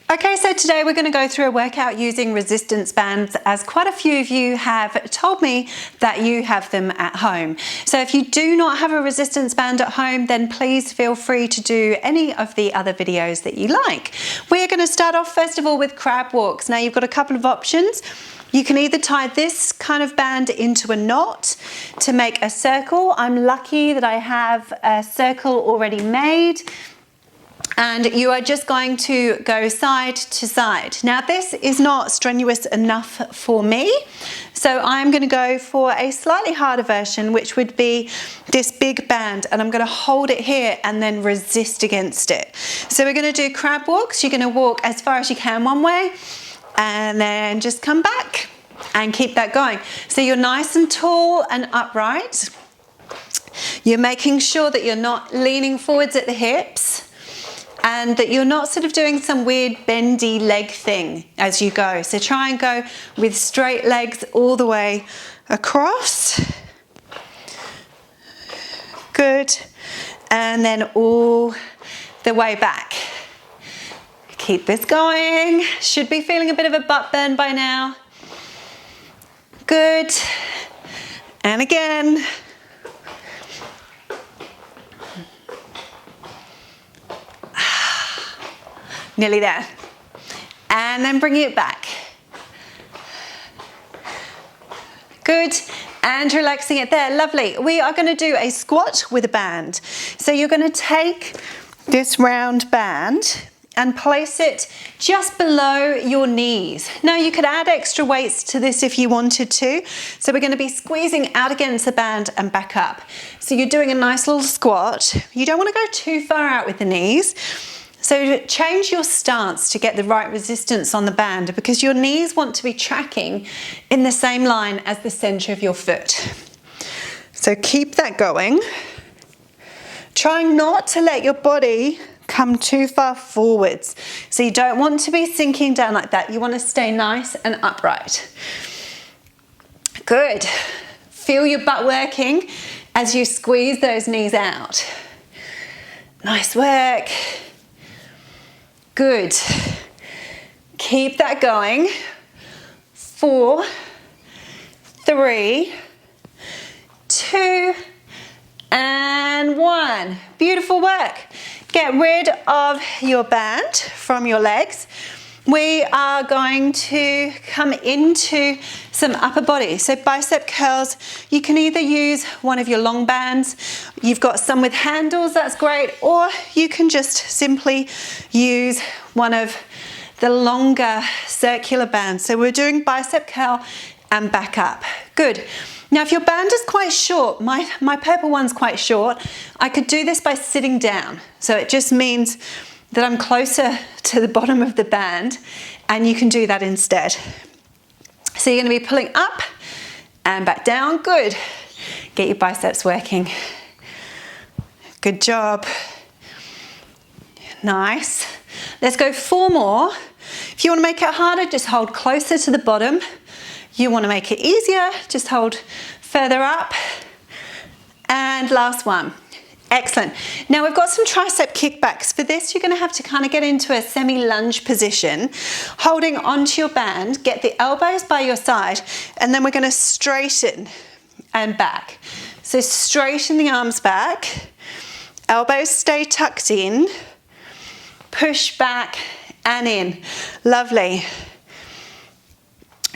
Okay, so today we're going to go through a workout using resistance bands, as quite a few of you have told me that you have them at home. So if you do not have a resistance band at home, then please feel free to do any of the other videos that you like. We're going to start off first of all with crab walks. Now you've got a couple of options. You can either tie this kind of band into a knot to make a circle. I'm lucky that I have a circle already made. And you are just going to go side to side. Now this is not strenuous enough for me, so I'm going to go for a slightly harder version, which would be this big band, and I'm going to hold it here and then resist against it. So we're going to do crab walks. You're going to walk as far as you can one way and then just come back and keep that going. So you're nice and tall and upright. You're making sure that you're not leaning forwards at the hips, and that you're not sort of doing some weird bendy leg thing as you go. So try and go with straight legs all the way across. Good. And then all the way back. Keep this going. Should be feeling a bit of a butt burn by now. Good. And again. Nearly there. And then bring it back. Good. And relaxing it there. Lovely. We are going to do a squat with a band. So you're going to take this round band and place it just below your knees. Now you could add extra weights to this if you wanted to. So we're going to be squeezing out against the band and back up. So you're doing a nice little squat. You don't want to go too far out with the knees. So change your stance to get the right resistance on the band, because your knees want to be tracking in the same line as the center of your foot. So keep that going. Trying not to let your body come too far forwards. So you don't want to be sinking down like that. You want to stay nice and upright. Good. Feel your butt working as you squeeze those knees out. Nice work. Good. Keep that going. 4, 3, 2, and 1. Beautiful work. Get rid of your band from your legs. We are going to come into some upper body. So bicep curls, you can either use one of your long bands. You've got some with handles, that's great. Or you can just simply use one of the longer circular bands. So we're doing bicep curl and back up. Good. Now if your band is quite short, my purple one's quite short, I could do this by sitting down. So it just means that I'm closer to the bottom of the band, and you can do that instead. So you're going to be pulling up and back down. Good. Get your biceps working. Good job. Nice. Let's go 4 more. If you want to make it harder, just hold closer to the bottom. You want to make it easier, just hold further up. And last one. Excellent. Now we've got some tricep kickbacks. For this, you're going to have to kind of get into a semi-lunge position, holding onto your band, get the elbows by your side, and then we're going to straighten and back. So straighten the arms back, elbows stay tucked in, push back and in. Lovely.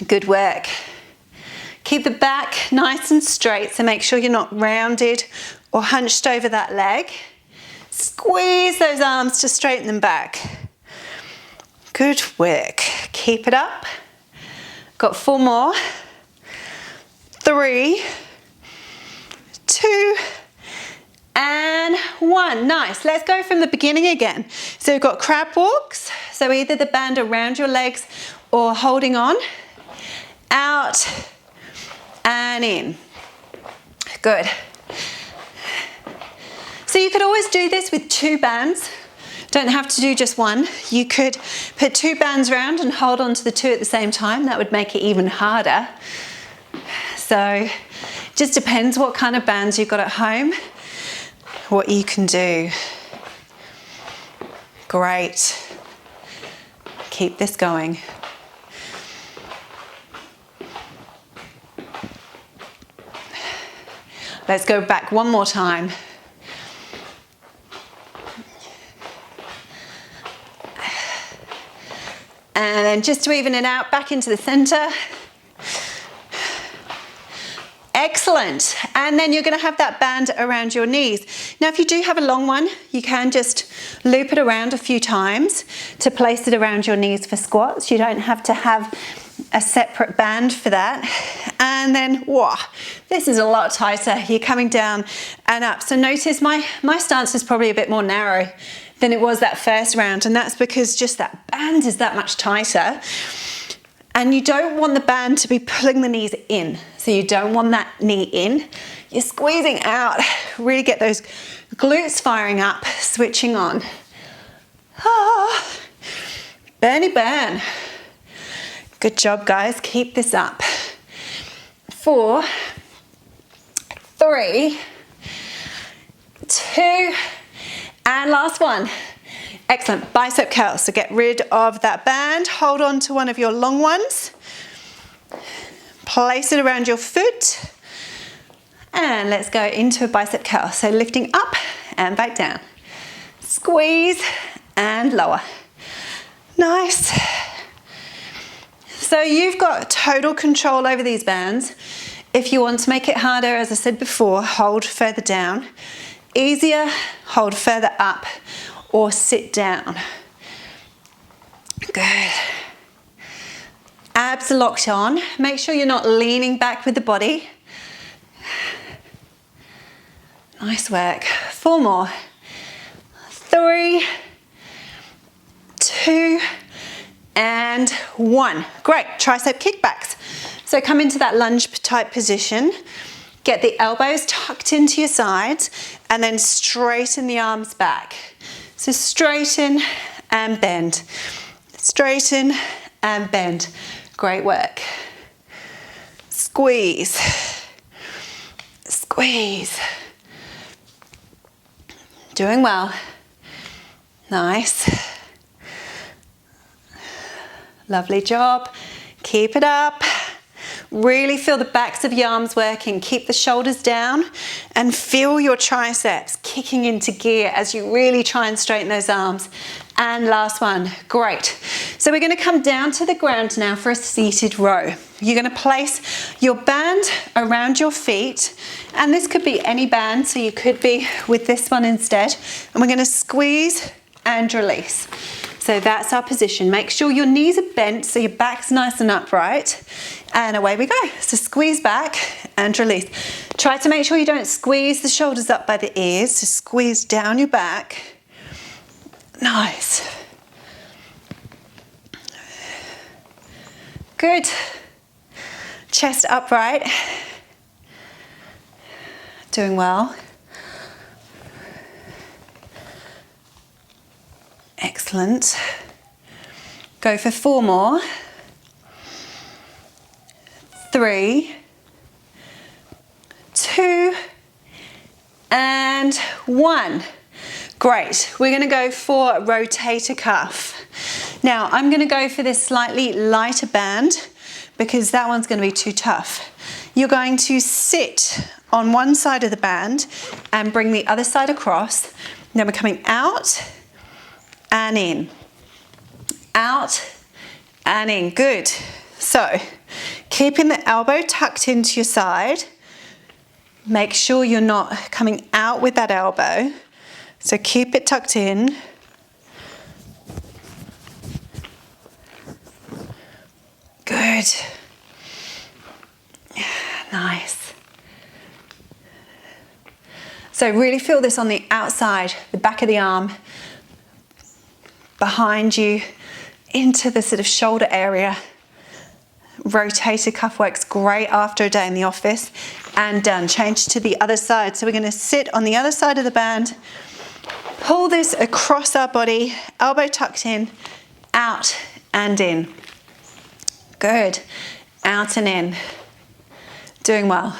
Good work. Keep the back nice and straight, so make sure you're not rounded or hunched over that leg. Squeeze those arms to straighten them back. Good work. Keep it up. Got 4 more. 3, 2, and 1. Nice. Let's go from the beginning again. So we've got crab walks. So either the band around your legs or holding on. Out and in. Good. So you could always do this with 2 bands. Don't have to do just one. You could put 2 bands around and hold on to the 2 at the same time. That would make it even harder. So just depends what kind of bands you've got at home, what you can do. Great. keep this going. Let's go back one more time. And then just to even it out, back into the center. Excellent. And then you're going to have that band around your knees. Now, if you do have a long one, you can just loop it around a few times to place it around your knees for squats. You don't have to have a separate band for that. And then, whoa, this is a lot tighter. You're coming down and up. So notice my stance is probably a bit more narrow than it was that first round, and that's because just that band is that much tighter. And you don't want the band to be pulling the knees in. So you don't want that knee in. You're squeezing out. Really get those glutes firing up, switching on. Ah, burny burn. Good job, guys. Keep this up. 4, 3, 2, and last one. Excellent. Bicep curl. So get rid of that band. Hold on to one of your long ones. Place it around your foot. And let's go into a bicep curl. So lifting up and back down. Squeeze and lower. Nice. So you've got total control over these bands. If you want to make it harder, as I said before, hold further down. Easier, hold further up or sit down. Good. Abs are locked on. Make sure you're not leaning back with the body. Nice work. 4 more. 3, 2, and 1. Great. Tricep kickbacks. So come into that lunge type position. Get the elbows tucked into your sides and then straighten the arms back. So straighten and bend. Straighten and bend. Great work. Squeeze. Squeeze. Doing well. Nice. Lovely job. Keep it up. Really feel the backs of your arms working. Keep the shoulders down and feel your triceps kicking into gear as you really try and straighten those arms. And last one. Great. So we're going to come down to the ground now for a seated row. You're going to place your band around your feet, and this could be any band, so you could be with this one instead. And we're going to squeeze and release. So that's our position. Make sure your knees are bent so your back's nice and upright. And away we go. So squeeze back and release. Try to make sure you don't squeeze the shoulders up by the ears. So squeeze down your back. Nice. Good. Chest upright. Doing well. Excellent. Go for 4 more. 3, 2, and 1. Great. We're going to go for rotator cuff. Now, I'm going to go for this slightly lighter band because that one's going to be too tough. You're going to sit on one side of the band and bring the other side across. Then we're coming out and in. Out and in. Good. So, keeping the elbow tucked into your side. Make sure you're not coming out with that elbow. So keep it tucked in. Good. Nice. So really feel this on the outside, the back of the arm, behind you, into the sort of shoulder area. Rotator cuff works great after a day in the office. And done. Change to the other side. So we're going to sit on the other side of the band. Pull this across our body, elbow tucked in, out and in. Good. Out and in. Doing well.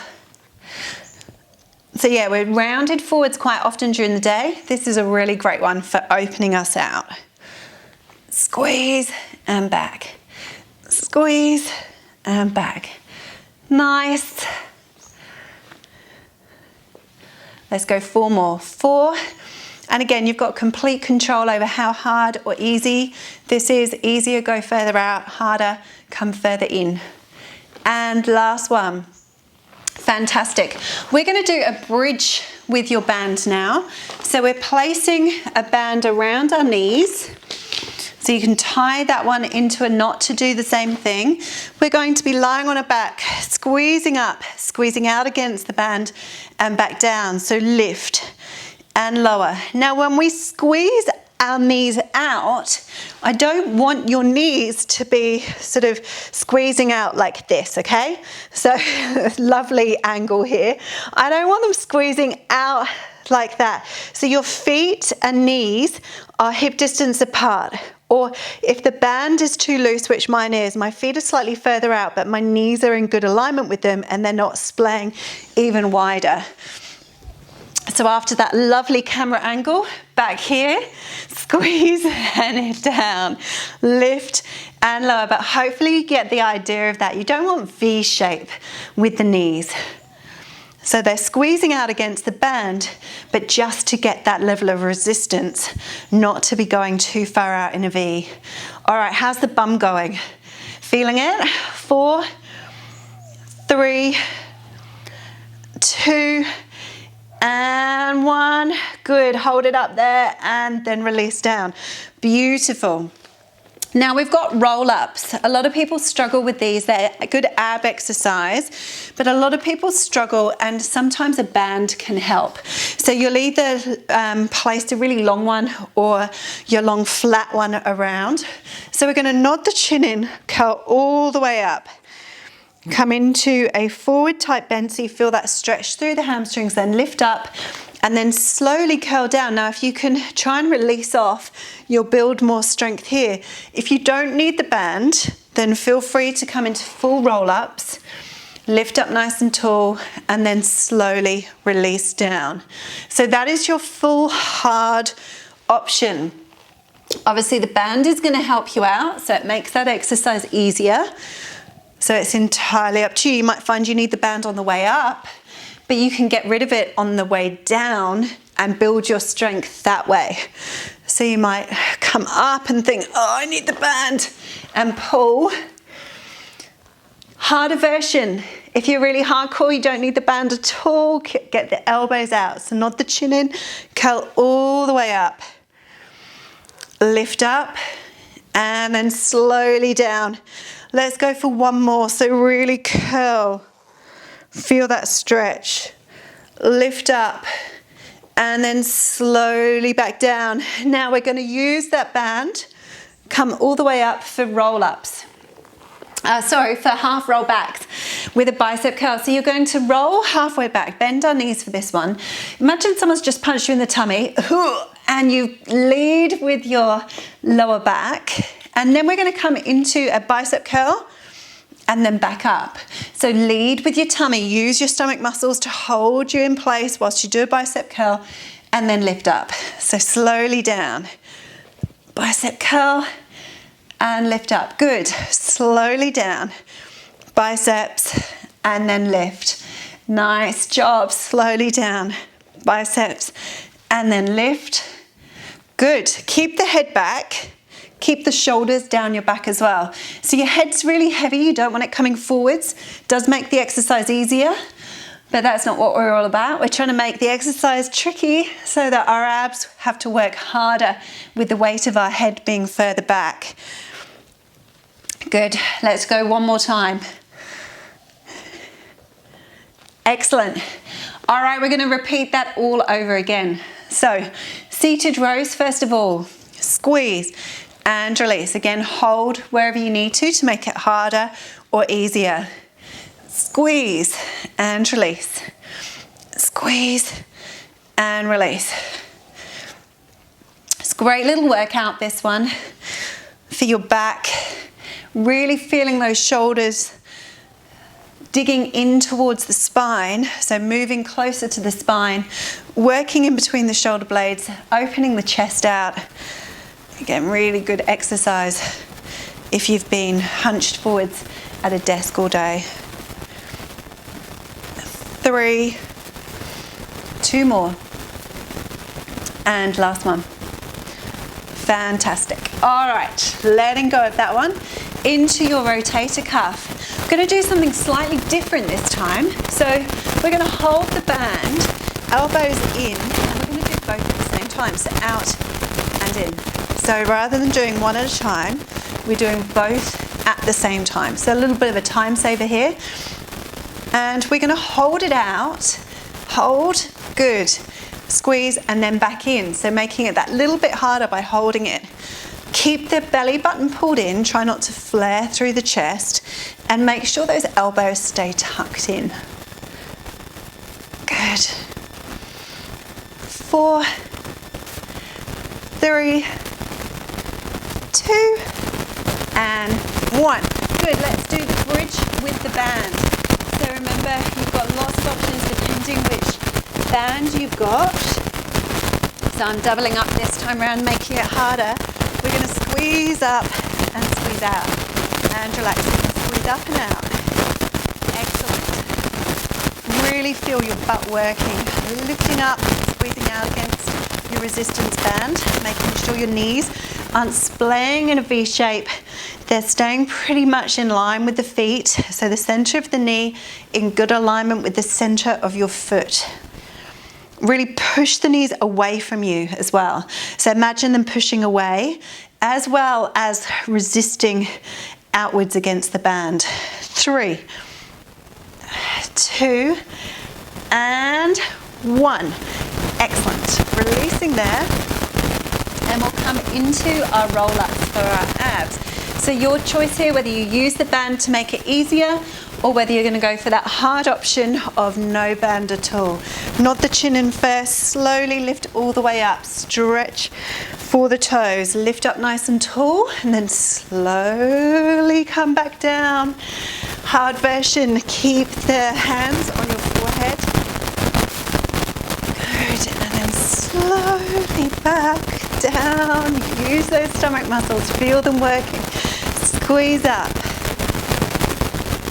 So yeah, we're rounded forwards quite often during the day. This is a really great one for opening us out. Squeeze and back. Squeeze and back. Nice. Let's go 4 more. 4. And again, you've got complete control over how hard or easy this is. Easier, go further out. Harder, come further in. And last one. Fantastic. We're going to do a bridge with your band now. So we're placing a band around our knees. So you can tie that one into a knot to do the same thing. We're going to be lying on our back, squeezing up, squeezing out against the band and back down. So lift and lower. Now when we squeeze our knees out, I don't want your knees to be sort of squeezing out like this, okay? So lovely angle here. I don't want them squeezing out like that. So your feet and knees are hip distance apart. Or if the band is too loose, which mine is, my feet are slightly further out, but my knees are in good alignment with them and they're not splaying even wider. So after that lovely camera angle, back here, squeeze and down, lift and lower. But hopefully you get the idea of that. You don't want V shape with the knees. So they're squeezing out against the band, but just to get that level of resistance, not to be going too far out in a V. All right, how's the bum going? Feeling it? 4, 3, 2, and 1. Good, hold it up there and then release down. Beautiful. Now we've got roll-ups. A lot of people struggle with these. They're a good ab exercise, but a lot of people struggle and sometimes a band can help. So you'll either place a really long one or your long flat one around. So we're gonna nod the chin in, curl all the way up. Come into a forward type bend so you feel that stretch through the hamstrings, then lift up and then slowly curl down. Now if you can try and release off, you'll build more strength here. If you don't need the band, then feel free to come into full roll-ups, lift up nice and tall, and then slowly release down. So that is your full hard option. Obviously the band is going to help you out, so it makes that exercise easier. So it's entirely up to you. You might find you need the band on the way up, but you can get rid of it on the way down and build your strength that way. So you might come up and think, oh, I need the band, and pull. Harder version. If you're really hardcore, you don't need the band at all. Get the elbows out. So nod the chin in, curl all the way up. Lift up and then slowly down. Let's go for 1 more. So really curl. Feel that stretch. Lift up and then slowly back down. Now we're going to use that band, come all the way up for roll-ups. For half roll backs with a bicep curl. So you're going to roll halfway back, bend our knees for this one. Imagine someone's just punched you in the tummy and you lead with your lower back. And then we're going to come into a bicep curl and then back up. So lead with your tummy, use your stomach muscles to hold you in place whilst you do a bicep curl and then lift up. So slowly down, bicep curl and lift up. Good, slowly down, biceps and then lift. Nice job, slowly down, biceps and then lift. Good, keep the head back. Keep the shoulders down your back as well. So your head's really heavy, you don't want it coming forwards. Does make the exercise easier, but that's not what we're all about. We're trying to make the exercise tricky so that our abs have to work harder with the weight of our head being further back. Good, let's go 1 more time. Excellent. All right, we're gonna repeat that all over again. So seated rows, first of all, squeeze and release. Again, hold wherever you need to make it harder or easier. Squeeze and release. Squeeze and release. It's a great little workout, this one, for your back. Really feeling those shoulders digging in towards the spine, so moving closer to the spine, working in between the shoulder blades, opening the chest out. Again, really good exercise if you've been hunched forwards at a desk all day. 3, 2 more, and last one. Fantastic. All right, letting go of that one into your rotator cuff. I'm going to do something slightly different this time. So we're going to hold the band, elbows in, and we're going to do both at the same time, so out and in. So rather than doing one at a time, we're doing both at the same time. So a little bit of a time saver here. And we're going to hold it out, hold, good, squeeze, and then back in. So making it that little bit harder by holding it. Keep the belly button pulled in, try not to flare through the chest, and make sure those elbows stay tucked in. Good. 4, 3, 2, and 1. Good, let's do the bridge with the band. So remember, you've got lots of options depending which band you've got. So I'm doubling up this time around, making it harder. We're going to squeeze up and squeeze out, and relax. Squeeze up and out. Excellent. Really feel your butt working. Lifting up, squeezing out against your resistance band, making sure your knees aren't splaying in a V shape. They're staying pretty much in line with the feet. So the center of the knee in good alignment with the center of your foot. Really push the knees away from you as well. So imagine them pushing away as well as resisting outwards against the band. 3, 2, and 1. Excellent. Releasing there. And we'll come into our roll-ups for our abs. So your choice here, whether you use the band to make it easier or whether you're going to go for that hard option of no band at all. Nod the chin in first, slowly lift all the way up, stretch for the toes, lift up nice and tall, and then slowly come back down. Hard version, keep the hands on your forehead. Good, and then slowly back down. Use those stomach muscles, feel them working. Squeeze up.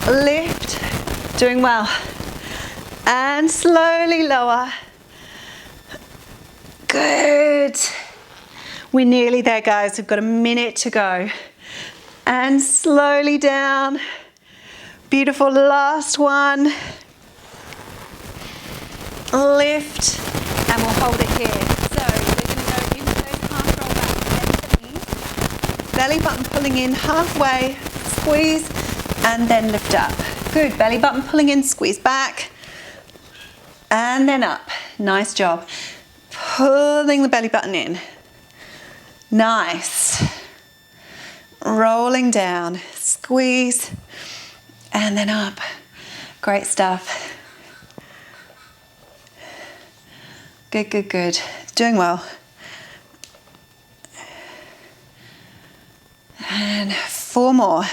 Lift, doing well, and slowly lower. Good. We're nearly there, guys. We've got a minute to go. And slowly down. Beautiful, last one. Lift, and we'll hold it here. So we're going to go into those half roll back, bend the knees, belly button pulling in halfway, squeeze, and then lift up. Good, belly button pulling in, squeeze back, and then up. Nice job. Pulling the belly button in. Nice. Rolling down, squeeze, and then up. Great stuff. Good, good, good. Doing well. And 4 more.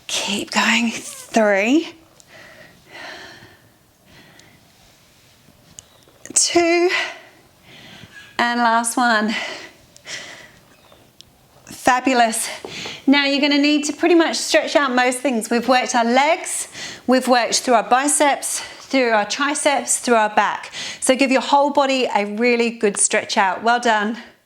Keep going. 3, 2, and last one. Fabulous. Now you're going to need to pretty much stretch out most things. We've worked our legs, we've worked through our biceps, through our triceps, through our back. So give your whole body a really good stretch out. Well done.